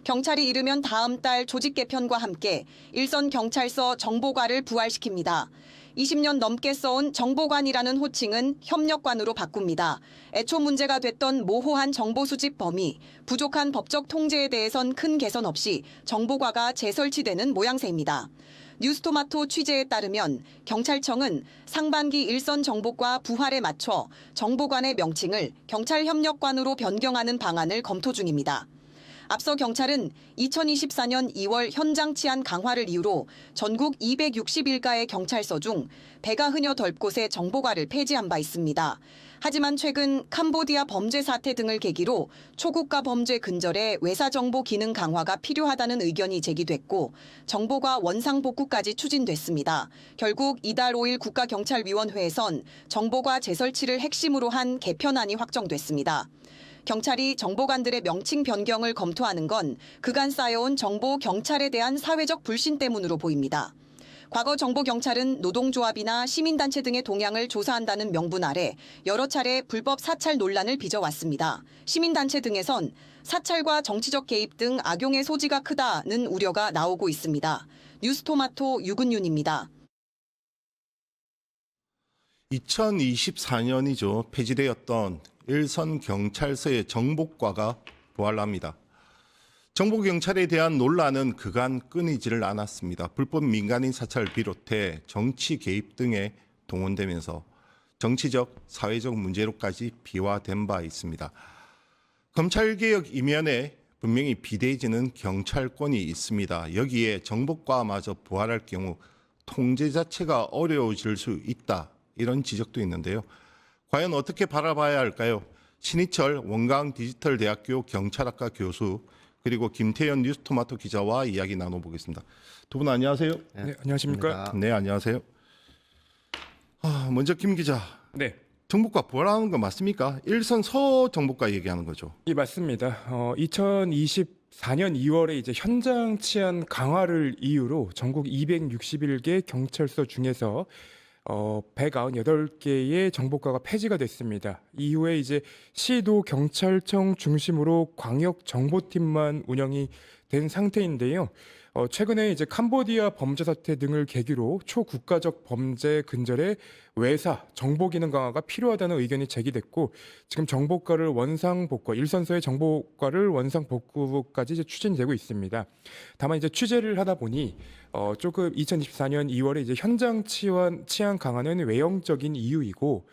경찰이 이르면 다음 달 조직 개편과 함께 일선 경찰서 정보과를 부활시킵니다. 20년 넘게 써온 정보관이라는 호칭은 협력관으로 바꿉니다. 애초 문제가 됐던 모호한 정보 수집 범위, 부족한 법적 통제에 대해선 큰 개선 없이 정보과가 재설치되는 모양새입니다. 뉴스토마토 취재에 따르면 경찰청은 상반기 일선 정보과 부활에 맞춰 정보관의 명칭을 경찰협력관으로 변경하는 방안을 검토 중입니다. 앞서 경찰은 2024년 2월 현장 치안 강화를 이유로 전국 261가의 경찰서 중 배가 흐녀 덜 곳의 정보과를 폐지한 바 있습니다. 하지만 최근 캄보디아 범죄 사태 등을 계기로 초국가 범죄 근절에 외사정보 기능 강화가 필요하다는 의견이 제기됐고 정보과 원상복구까지 추진됐습니다. 결국 이달 5일 국가경찰위원회에선 정보과 재설치를 핵심으로 한 개편안이 확정됐습니다. 경찰이 정보관들의 명칭 변경을 검토하는 건 그간 쌓여온 정보 경찰에 대한 사회적 불신 때문으로 보입니다. 과거 정보경찰은 노동조합이나 시민단체 등의 동향을 조사한다는 명분 아래 여러 차례 불법 사찰 논란을 빚어왔습니다. 시민단체 등에선 사찰과 정치적 개입 등 악용의 소지가 크다는 우려가 나오고 있습니다. 뉴스토마토 유근윤입니다. 2024년이죠. 폐지되었던 일선 경찰서의 정보과가 부활합니다. 정보경찰에 대한 논란은 그간 끊이지를 않았습니다. 불법 민간인 사찰을 비롯해 정치 개입 등에 동원되면서 정치적, 사회적 문제로까지 비화된 바 있습니다. 검찰개혁 이면에 분명히 비대해지는 경찰권이 있습니다. 여기에 정보과마저 부활할 경우 통제 자체가 어려워질 수 있다. 이런 지적도 있는데요. 과연 어떻게 바라봐야 할까요? 신희철 원광디지털대학교 경찰학과 교수 그리고 김태현 뉴스토마토 기자와 이야기 나눠보겠습니다. 두 분 안녕하세요. 네, 안녕하십니까? 네, 안녕하세요. 먼저 김 기자. 네. 정보과 부활하는 거 맞습니까? 일선 서정보과 얘기하는 거죠. 예, 맞습니다. 2024년 2월에 이제 현장 치안 강화를 이유로 전국 261개 경찰서 중에서 198개의 정보과가 폐지가 됐습니다. 이후에 이제 시도 경찰청 중심으로 광역 정보팀만 운영이 된 상태인데요. 최근에 이제 캄보디아 범죄 사태 등을 계기로 초국가적 범죄 근절에 외사 정보 기능 강화가 필요하다는 의견이 제기됐고 지금 정보과를 원상 복구, 일선서의 정보과를 원상 복구까지 이제 추진되고 있습니다. 다만 이제 취재를 하다 보니 조금 2024년 2월에 이제 현장 치안 강화는 외형적인 이유이고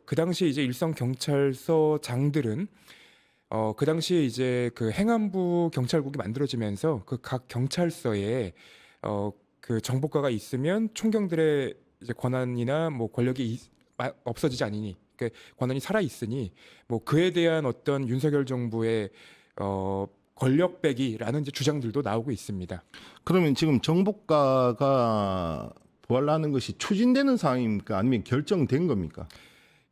그 당시 이제 일선 경찰서장들은 그 당시에 이제 그 행안부 경찰국이 만들어지면서 그 각 경찰서에 그 정보과가 있으면 총경들의 이제 권한이나 뭐 권력이 없어지지 않으니 그 권한이 살아 있으니 뭐 그에 대한 어떤 윤석열 정부의 권력 빼기라는 이제 주장들도 나오고 있습니다. 그러면 지금 정보과가 부활하는 것이 추진되는 상황입니까? 아니면 결정된 겁니까?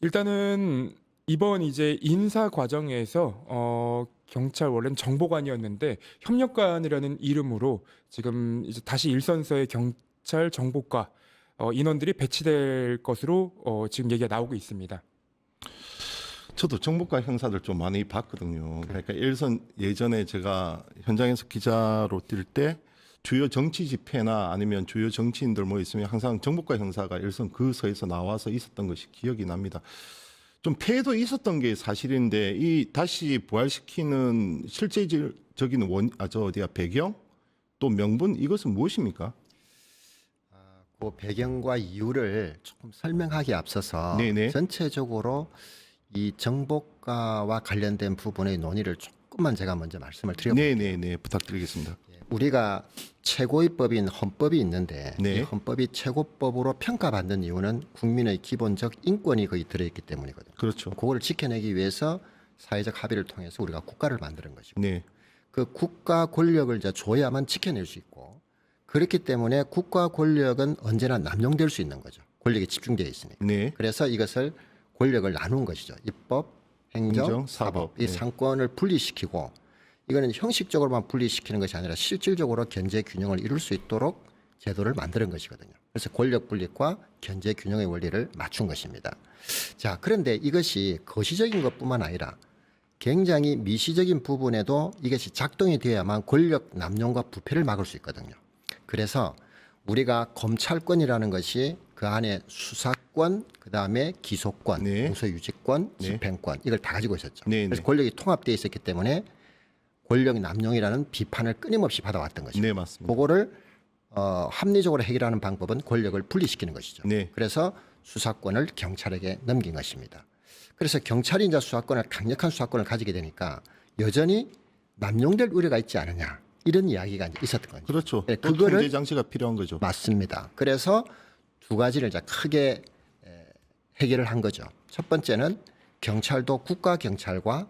일단은 이번 이제 인사 과정에서 경찰 원래는 정보관이었는데 협력관이라는 이름으로 지금 이제 다시 일선서의 경찰 정보과 인원들이 배치될 것으로 지금 얘기가 나오고 있습니다. 저도 정보과 형사들 좀 많이 봤거든요. 그러니까 일선 예전에 제가 현장에서 기자로 뛸 때 주요 정치 집회나 아니면 주요 정치인들 뭐 있으면 항상 정보과 형사가 일선 그 서에서 나와서 있었던 것이 기억이 납니다. 좀 폐해도 있었던 게 사실인데 이 다시 부활시키는 실제적인 배경 또 명분 이것은 무엇입니까? 그 배경과 이유를 조금 설명하기 앞서서 네네. 전체적으로 이 정보과와 관련된 부분의 논의를 조금만 제가 먼저 말씀을 드려볼게요. 네네네 부탁드리겠습니다. 우리가 최고의 법인 헌법이 있는데 네. 이 헌법이 최고법으로 평가받는 이유는 국민의 기본적 인권이 거의 들어있기 때문이거든요. 그렇죠. 그거를 지켜내기 위해서 사회적 합의를 통해서 우리가 국가를 만드는 것이고 네. 그 국가 권력을 이제 줘야만 지켜낼 수 있고 그렇기 때문에 국가 권력은 언제나 남용될 수 있는 거죠. 권력이 집중되어 있으니까. 네. 그래서 이것을 권력을 나눈 것이죠. 입법, 행정, 사법. 이 네. 상권을 분리시키고 이거는 형식적으로만 분리시키는 것이 아니라 실질적으로 견제 균형을 이룰 수 있도록 제도를 만드는 것이거든요. 그래서 권력 분립과 견제 균형의 원리를 맞춘 것입니다. 자, 그런데 이것이 거시적인 것뿐만 아니라 굉장히 미시적인 부분에도 이것이 작동이 되어야만 권력 남용과 부패를 막을 수 있거든요. 그래서 우리가 검찰권이라는 것이 그 안에 수사권, 그다음에 기소권, 네. 공소유지권, 네. 집행권 이걸 다 가지고 있었죠. 네, 그래서 네. 권력이 통합되어 있었기 때문에 권력 남용이라는 비판을 끊임없이 받아왔던 것이죠. 네, 맞습니다. 그거를 합리적으로 해결하는 방법은 권력을 분리시키는 것이죠. 네. 그래서 수사권을 경찰에게 넘긴 것입니다. 그래서 경찰이 이제 수사권을 강력한 수사권을 가지게 되니까 여전히 남용될 우려가 있지 않느냐 이런 이야기가 이제 있었던 거죠. 그렇죠. 네, 또 그거를 통제 장치가 필요한 거죠. 맞습니다. 그래서 두 가지를 이제 크게 해결을 한 거죠. 첫 번째는 경찰도 국가 경찰과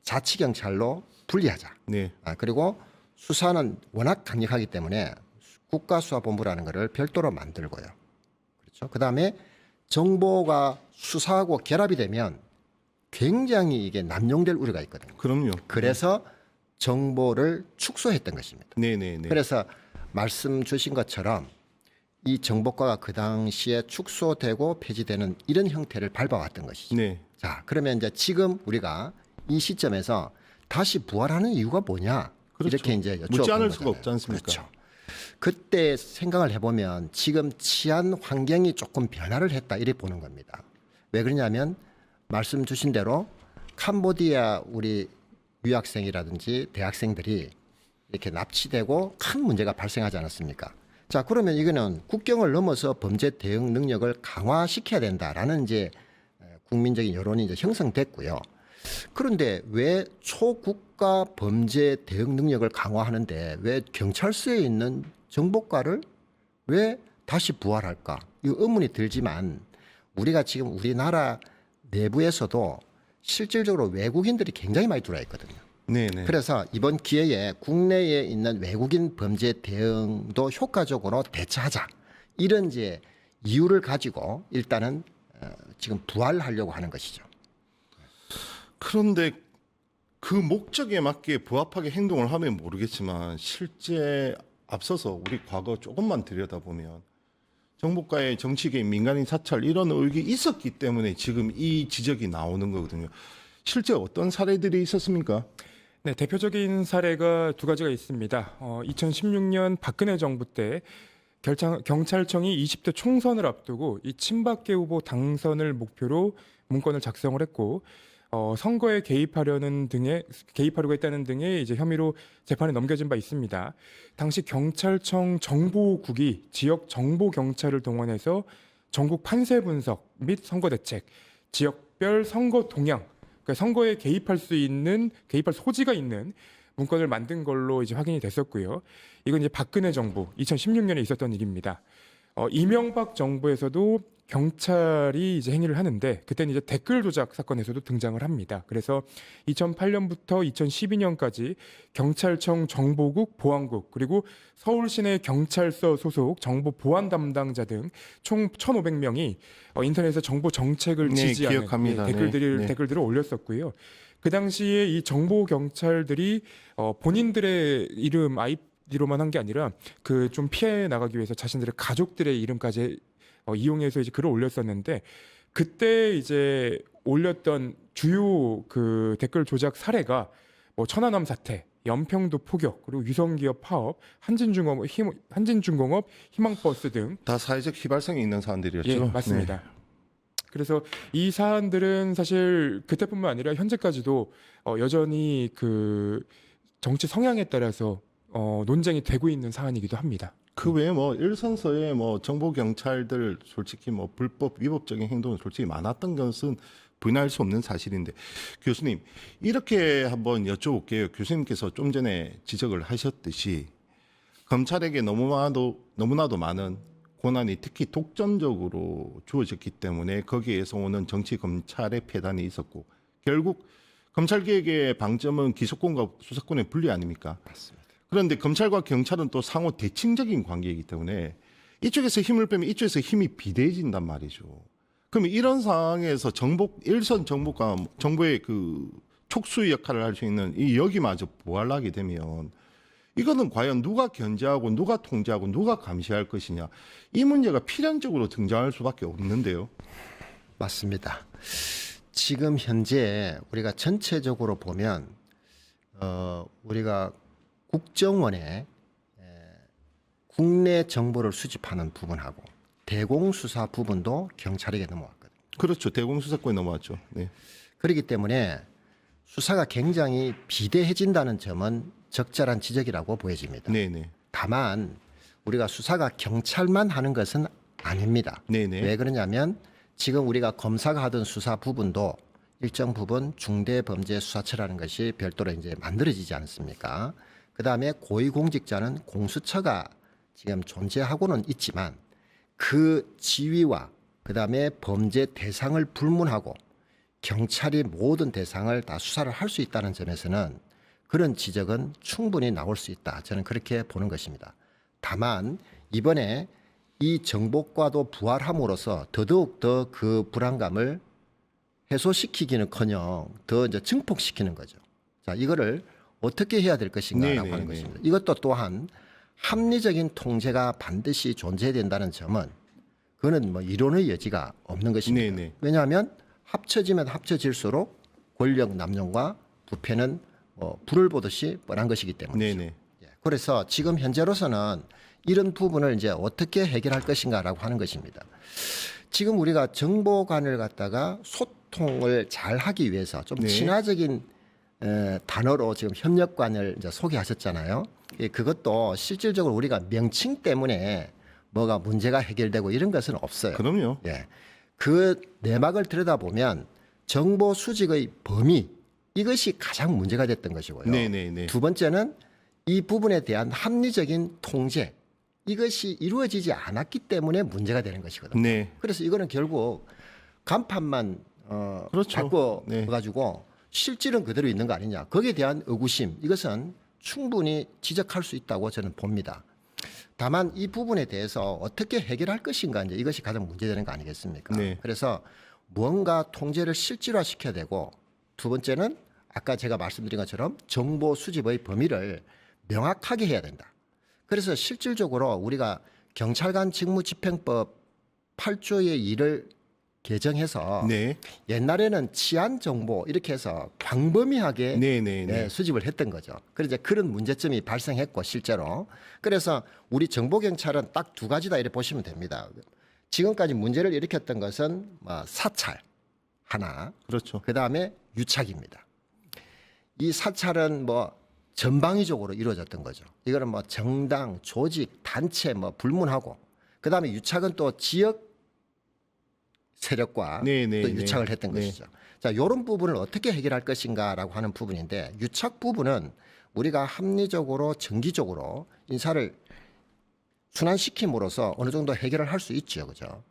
자치 경찰로 분리하자. 네. 그리고 수사는 워낙 강력하기 때문에 국가수사본부라는 것을 별도로 만들고요. 그렇죠. 그다음에 정보가 수사하고 결합이 되면 굉장히 이게 남용될 우려가 있거든요. 그럼요. 그래서 정보를 축소했던 것입니다. 네, 네, 네. 그래서 말씀 주신 것처럼 이 정보과가 그 당시에 축소되고 폐지되는 이런 형태를 밟아왔던 것이죠. 네. 자, 그러면 이제 지금 우리가 이 시점에서 다시 부활하는 이유가 뭐냐? 그렇죠. 이렇게 이제 묻지 여쭤본 않을 수가 거잖아요. 없지 않습니까? 그렇죠. 그때 생각을 해보면 지금 치안 환경이 조금 변화를 했다 이렇게 보는 겁니다. 왜 그러냐면 말씀 주신 대로 캄보디아 우리 유학생이라든지 대학생들이 이렇게 납치되고 큰 문제가 발생하지 않았습니까? 자, 그러면 이거는 국경을 넘어서 범죄 대응 능력을 강화시켜야 된다라는 이제 국민적인 여론이 이제 형성됐고요. 그런데 왜 초국가 범죄 대응 능력을 강화하는데 왜 경찰서에 있는 정보과를 왜 다시 부활할까? 이 의문이 들지만 우리가 지금 우리나라 내부에서도 실질적으로 외국인들이 굉장히 많이 들어와 있거든요. 네, 네. 그래서 이번 기회에 국내에 있는 외국인 범죄 대응도 효과적으로 대처하자. 이런 이제 이유를 가지고 일단은 지금 부활하려고 하는 것이죠. 그런데 그 목적에 맞게 부합하게 행동을 하면 모르겠지만 실제 앞서서 우리 과거 조금만 들여다보면 정보과의 정치계인 민간인 사찰 이런 의혹이 있었기 때문에 지금 이 지적이 나오는 거거든요. 실제 어떤 사례들이 있었습니까? 네, 대표적인 사례가 두 가지가 있습니다. 2016년 박근혜 정부 때 경찰청이 20대 총선을 앞두고 이 친박계 후보 당선을 목표로 문건을 작성을 했고 선거에 개입하려고 했다는 등의 이제 혐의로 재판에 넘겨진 바 있습니다. 당시 경찰청 정보국이 지역 정보 경찰을 동원해서 전국 판세 분석 및 선거 대책, 지역별 선거 동향, 그러니까 선거에 개입할 소지가 있는 문건을 만든 걸로 이제 확인이 됐었고요. 이건 이제 박근혜 정부 2016년에 있었던 일입니다. 이명박 정부에서도 경찰이 이제 행위를 하는데 그때는 이제 댓글 조작 사건에서도 등장을 합니다. 그래서 2008년부터 2012년까지 경찰청 정보국, 보안국 그리고 서울시내 경찰서 소속 정보 보안 담당자 등 총 1,500명이 인터넷에 정보 정책을 네, 지지하는 기억합니다. 댓글들을 올렸었고요. 그 당시에 이 정보 경찰들이 본인들의 이름 아이디로만 한 게 아니라 그 좀 피해 나가기 위해서 자신들의 가족들의 이름까지 이용해서 이제 글을 올렸었는데 그때 이제 올렸던 주요 그 댓글 조작 사례가 뭐 천안함 사태, 연평도 포격, 그리고 유성기업 파업, 한진중공업 희망버스 등 다 사회적 휘발성이 있는 사안들이었죠. 예, 맞습니다. 네. 그래서 이 사안들은 사실 그때뿐만 아니라 현재까지도 여전히 그 정치 성향에 따라서 논쟁이 되고 있는 사안이기도 합니다. 그 외에 뭐 일선서에 뭐 정보 경찰들 솔직히 뭐 불법 위법적인 행동은 솔직히 많았던 것은 부인할 수 없는 사실인데 교수님 이렇게 한번 여쭤볼게요. 교수님께서 좀 전에 지적을 하셨듯이 검찰에게 너무나도 많은 권한이 특히 독점적으로 주어졌기 때문에 거기에서 오는 정치 검찰의 폐단이 있었고 결국 검찰개혁의 방점은 기소권과 수사권의 분리 아닙니까? 맞습니다. 그런데 검찰과 경찰은 또 상호 대칭적인 관계이기 때문에 이쪽에서 힘을 빼면 이쪽에서 힘이 비대해진단 말이죠. 그러면 이런 상황에서 일선 정보가 정부의 그 촉수 역할을 할 수 있는 이 여기마저 부활하게 되면 이거는 과연 누가 견제하고 누가 통제하고 누가 감시할 것이냐 이 문제가 필연적으로 등장할 수밖에 없는데요. 맞습니다. 지금 현재 우리가 전체적으로 보면 우리가 국정원에 국내 정보를 수집하는 부분하고 대공수사 부분도 경찰에게 넘어왔거든요. 그렇죠. 대공수사권에 넘어왔죠. 네. 그렇기 때문에 수사가 굉장히 비대해진다는 점은 적절한 지적이라고 보여집니다. 네네. 다만 우리가 수사가 경찰만 하는 것은 아닙니다. 네네. 왜 그러냐면 지금 우리가 검사가 하던 수사 부분도 일정 부분 중대범죄수사처라는 것이 별도로 이제 만들어지지 않습니까? 그 다음에 고위공직자는 공수처가 지금 존재하고는 있지만 그 지위와 그 다음에 범죄 대상을 불문하고 경찰이 모든 대상을 다 수사를 할 수 있다는 점에서는 그런 지적은 충분히 나올 수 있다. 저는 그렇게 보는 것입니다. 다만 이번에 이 정보과도 부활함으로써 더더욱 더 그 불안감을 해소시키기는커녕 더 이제 증폭시키는 거죠. 자, 이거를 어떻게 해야 될 것인가라고 하는 것입니다. 이것도 또한 합리적인 통제가 반드시 존재해야 된다는 점은 그거는 뭐 이론의 여지가 없는 것입니다. 네네. 왜냐하면 합쳐지면 합쳐질수록 권력 남용과 부패는 불을 보듯이 뻔한 것이기 때문이죠. 네네. 그래서 지금 현재로서는 이런 부분을 이제 어떻게 해결할 것인가라고 하는 것입니다. 지금 우리가 정보관을 갖다가 소통을 잘 하기 위해서 좀 네. 친화적인 단어로 지금 협력관을 이제 소개하셨잖아요. 그것도 실질적으로 우리가 명칭 때문에 뭐가 문제가 해결되고 이런 것은 없어요. 그럼요. 예. 그 내막을 들여다보면 정보 수집의 범위 이것이 가장 문제가 됐던 것이고요. 네네네. 두 번째는 이 부분에 대한 합리적인 통제 이것이 이루어지지 않았기 때문에 문제가 되는 것이거든요. 네. 그래서 이거는 결국 간판만 그렇죠. 바꿔 네. 가지고 실질은 그대로 있는 거 아니냐. 거기에 대한 의구심 이것은 충분히 지적할 수 있다고 저는 봅니다. 다만 이 부분에 대해서 어떻게 해결할 것인가 이제 이것이 가장 문제되는 거 아니겠습니까? 네. 그래서 무언가 통제를 실질화시켜야 되고 두 번째는 아까 제가 말씀드린 것처럼 정보 수집의 범위를 명확하게 해야 된다. 그래서 실질적으로 우리가 경찰관 직무집행법 8조의 1을 개정해서 네. 옛날에는 치안 정보 이렇게 해서 광범위하게 네네네. 수집을 했던 거죠. 그래서 이제 그런 문제점이 발생했고 실제로 그래서 우리 정보 경찰은 딱 두 가지다 이렇게 보시면 됩니다. 지금까지 문제를 일으켰던 것은 사찰 하나, 그렇죠. 그 다음에 유착입니다. 이 사찰은 전방위적으로 이루어졌던 거죠. 이거는 정당, 조직, 단체 불문하고 그 다음에 유착은 또 지역 세력과 네네, 또 유착을 했던 네. 것이죠. 자, 이런 부분을 어떻게 해결할 것인가라고 하는 부분인데 유착 부분은 우리가 합리적으로 정기적으로 인사를 순환시킴으로써 어느 정도 해결을 할 수 있죠, 그죠?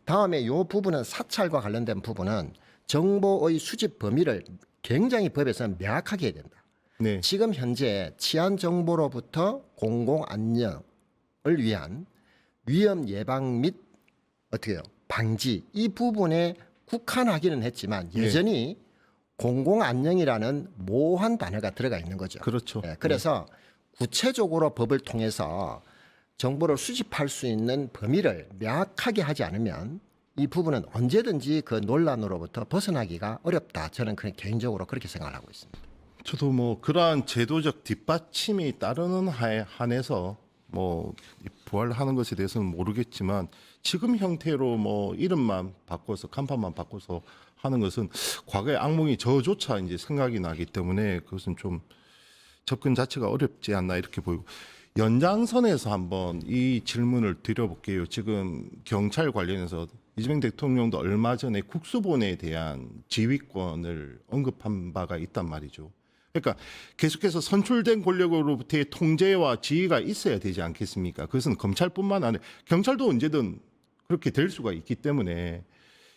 다음에 이 부분은 사찰과 관련된 부분은 정보의 수집 범위를 굉장히 법에서는 명확하게 해야 된다. 네. 지금 현재 치안 정보로부터 공공 안녕을 위한 위험 예방 및 어떻게요? 방지 이 부분에 국한하기는 했지만 여전히 공공 안녕이라는 모호한 단어가 들어가 있는 거죠. 그렇죠. 그래서 구체적으로 법을 통해서 정보를 수집할 수 있는 범위를 명확하게 하지 않으면 이 부분은 언제든지 그 논란으로부터 벗어나기가 어렵다. 저는 그냥 개인적으로 그렇게 생각을 하고 있습니다. 저도 그러한 제도적 뒷받침이 따르는 한에서 부활하는 것에 대해서는 모르겠지만 지금 형태로 이름만 바꿔서 간판만 바꿔서 하는 것은 과거의 악몽이 저조차 이제 생각이 나기 때문에 그것은 좀 접근 자체가 어렵지 않나 이렇게 보이고 연장선에서 한번 이 질문을 드려볼게요. 지금 경찰 관련해서 이재명 대통령도 얼마 전에 국수본에 대한 지휘권을 언급한 바가 있단 말이죠. 그러니까 계속해서 선출된 권력으로부터의 통제와 지휘가 있어야 되지 않겠습니까? 그것은 검찰뿐만 아니라 경찰도 언제든 그렇게 될 수가 있기 때문에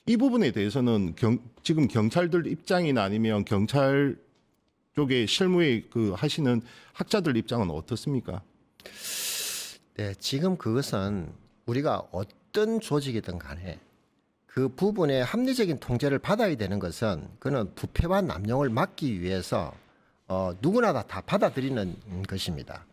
이 부분에 대해서는 지금 경찰들 입장이나 아니면 경찰 쪽에 실무에 하시는 학자들 입장은 어떻습니까? 네, 지금 그것은 우리가 어떤 조직이든 간에 그 부분에 합리적인 통제를 받아야 되는 것은 그는 부패와 남용을 막기 위해서 누구나 다 받아들이는 것입니다.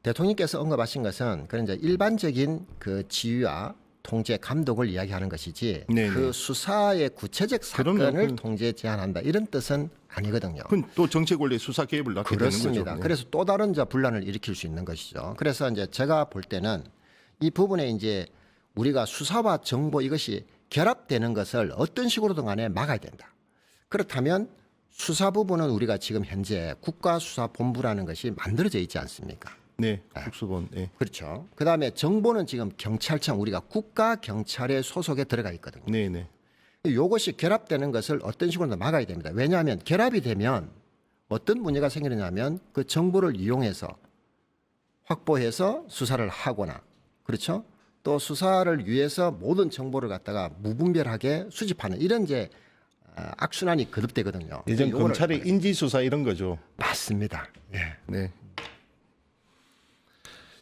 대통령께서 언급하신 것은 그런 이제 일반적인 그 지휘와 통제 감독을 이야기하는 것이지 네네. 그 수사의 구체적 사건을 그럼요. 통제 제한한다 이런 뜻은 아니거든요. 그건 또 정책 원리 수사 개입을 낳게 되는 그렇습니다. 거죠. 네. 그래서 또 다른 분란을 일으킬 수 있는 것이죠. 그래서 이제 제가 볼 때는 이 부분에 이제 우리가 수사와 정보 이것이 결합되는 것을 어떤 식으로든 간에 막아야 된다. 그렇다면 수사 부분은 우리가 지금 현재 국가수사본부라는 것이 만들어져 있지 않습니까? 네, 국수본. 네. 그렇죠. 그다음에 정보는 지금 경찰청 우리가 국가경찰의 소속에 들어가 있거든요. 네, 네. 이것이 결합되는 것을 어떤 식으로든 막아야 됩니다. 왜냐하면 결합이 되면 어떤 문제가 생기느냐면 그 정보를 이용해서 확보해서 수사를 하거나 그렇죠. 또 수사를 위해서 모든 정보를 갖다가 무분별하게 수집하는 이런 이제 악순환이 거듭되거든요. 예전 요거를 검찰의 인지 수사 이런 거죠. 맞습니다. 예. 네.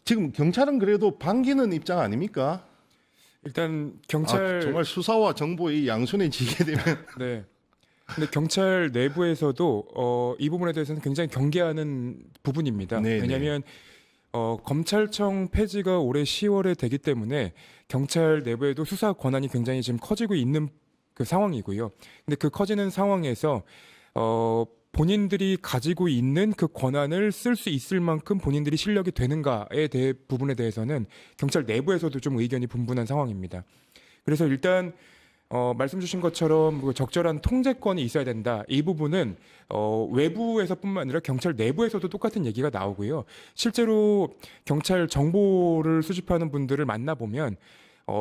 지금 경찰은 그래도 반기는 입장 아닙니까? 일단 경찰 정말 수사와 정보의 양손에 쥐게 되면 네. 근데 경찰 내부에서도 이 부분에 대해서는 굉장히 경계하는 부분입니다. 네네. 왜냐하면 검찰청 폐지가 올해 10월에 되기 때문에 경찰 내부에도 수사 권한이 굉장히 지금 커지고 있는 그 상황이고요. 근데 그 커지는 상황에서 본인들이 가지고 있는 그 권한을 쓸 수 있을 만큼 본인들이 실력이 되는가에 대해 부분에 대해서는 경찰 내부에서도 좀 의견이 분분한 상황입니다. 그래서 일단 말씀 주신 것처럼 그 적절한 통제권이 있어야 된다. 이 부분은 외부에서뿐만 아니라 경찰 내부에서도 똑같은 얘기가 나오고요. 실제로 경찰 정보를 수집하는 분들을 만나보면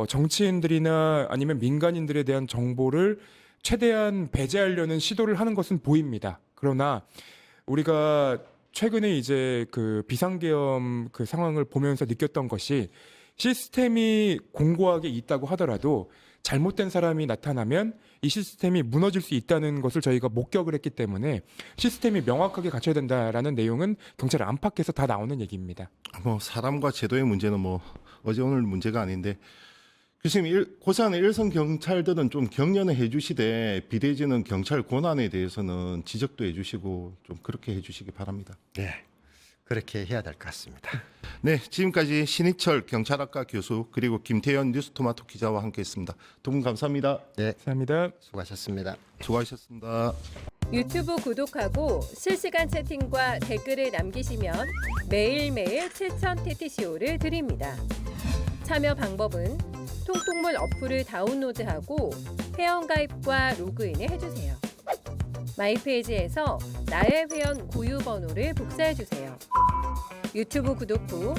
정치인들이나 아니면 민간인들에 대한 정보를 최대한 배제하려는 시도를 하는 것은 보입니다. 그러나 우리가 최근에 이제 그 비상계엄 그 상황을 보면서 느꼈던 것이 시스템이 공고하게 있다고 하더라도 잘못된 사람이 나타나면 이 시스템이 무너질 수 있다는 것을 저희가 목격을 했기 때문에 시스템이 명확하게 갖춰야 된다라는 내용은 경찰 안팎에서 다 나오는 얘기입니다. 뭐 사람과 제도의 문제는 뭐 어제 오늘 문제가 아닌데 교수님 고사하는 일선 경찰들은 좀 격려는 해주시되 비대해지는 경찰 권한에 대해서는 지적도 해주시고 좀 그렇게 해주시기 바랍니다. 네. 그렇게 해야 될 것 같습니다. 네, 지금까지 신희철 경찰학과 교수 그리고 김태현 뉴스토마토 기자와 함께했습니다. 두 분 감사합니다. 네. 감사합니다. 수고하셨습니다. 수고하셨습니다. 유튜브 구독하고 실시간 채팅과 댓글을 남기시면 매일매일 7천 TTCO를 드립니다. 참여 방법은 통통물 어플을 다운로드하고 회원가입과 로그인을 해주세요. 마이페이지에서 나의 회원 고유 번호를 복사해주세요. 유튜브 구독 후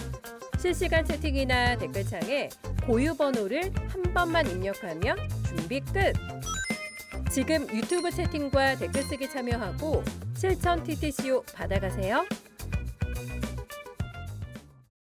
실시간 채팅이나 댓글창에 고유 번호를 한 번만 입력하면 준비 끝! 지금 유튜브 채팅과 댓글 쓰기 참여하고 실천 TTCO 받아가세요.